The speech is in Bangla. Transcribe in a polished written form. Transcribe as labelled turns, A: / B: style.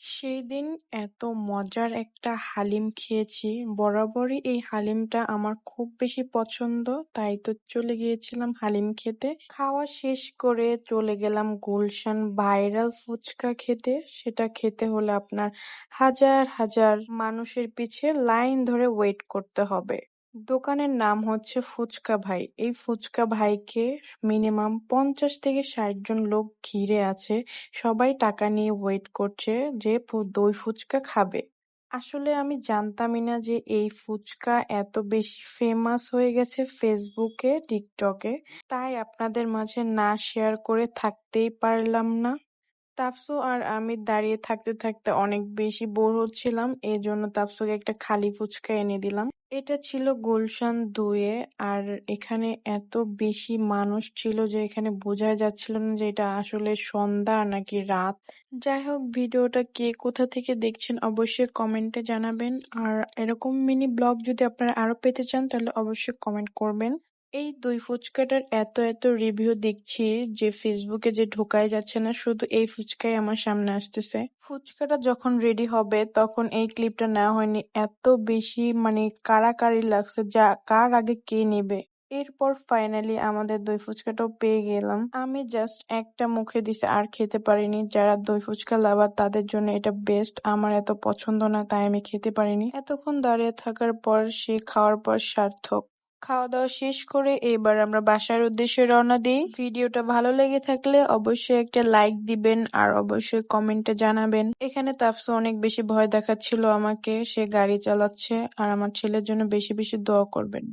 A: সেই দিন এত মজার একটা হালিম খেয়েছি। বরাবরই এই হালিমটা আমার খুব বেশি পছন্দ, তাই তো চলে গিয়েছিলাম হালিম খেতে। খাওয়া শেষ করে চলে গেলাম গুলশান ভাইরাল ফুচকা খেতে। সেটা খেতে হলে আপনার হাজার হাজার মানুষের পিছে লাইন ধরে ওয়েট করতে হবে। দোকানের নাম হচ্ছে ফুচকা ভাই। এই ফুচকা ভাইকে মিনিমাম 50 থেকে 60 জন লোক ঘিরে আছে। সবাই টাকা নিয়ে ওয়েট করছে যে দই ফুচকা খাবে। আসলে আমি জানতামই না যে এই ফুচকা এত বেশি ফেমাস হয়ে গেছে ফেসবুকে, টিকটকে। তাই আপনাদের মাঝে না শেয়ার করে থাকতেই পারলাম না। তাপসু আর আমি দাঁড়িয়ে থাকতে থাকতে অনেক বেশি বোর হচ্ছিলাম, এই জন্য তাপসুকে একটা খালি ফুচকা এনে দিলাম। এটা ছিল গুলশান 2-এ। আর এখানে এত বেশি মানুষ ছিল যে এখানে বোঝাই যাচ্ছিল না যে এটা আসলে সন্ধ্যা নাকি রাত। যাই হোক, ভিডিওটা কে কোথা থেকে দেখছেন অবশ্যই কমেন্টে জানাবেন। আর এরকম মিনি ব্লগ যদি আপনারা আরো পেতে চান তাহলে অবশ্যই কমেন্ট করবেন। এই দই ফুচকাটার এত এত রিভিউ দেখছি যে ফেসবুকে যে ঢোকাই যাচ্ছে না, শুধু এই ফুচকাই আমার সামনে আসতেছে। ফুচকাটা যখন রেডি হবে তখন এই ক্লিপটা নেওয়া হয়নি, এত বেশি কাড়াকাড়ি লাগছে যা কার আগে কে নেবে। এরপর ফাইনালি আমাদের দই ফুচকাটাও পেয়ে গেলাম। আমি জাস্ট একটা মুখে দিছি, আর খেতে পারিনি। যারা দই ফুচকা লাভার তাদের জন্য এটা বেস্ট, আমার এত পছন্দ না তাই আমি খেতে পারিনি। এতক্ষণ দাঁড়িয়ে থাকার পর সে খাওয়ার পর সার্থক। খাওয়া দাওয়া শেষ করে এবার আমরা বাসার উদ্দেশ্যে রওনা দিই। ভিডিওটা ভালো লেগে থাকলে অবশ্যই একটা লাইক দিবেন আর অবশ্যই কমেন্টে জানাবেন। এখানে তাপসু অনেক বেশি ভয় দেখাচ্ছিল আমাকে, সে গাড়ি চালাচ্ছে। আর আমার ছেলের জন্য বেশি বেশি দোয়া করবেন।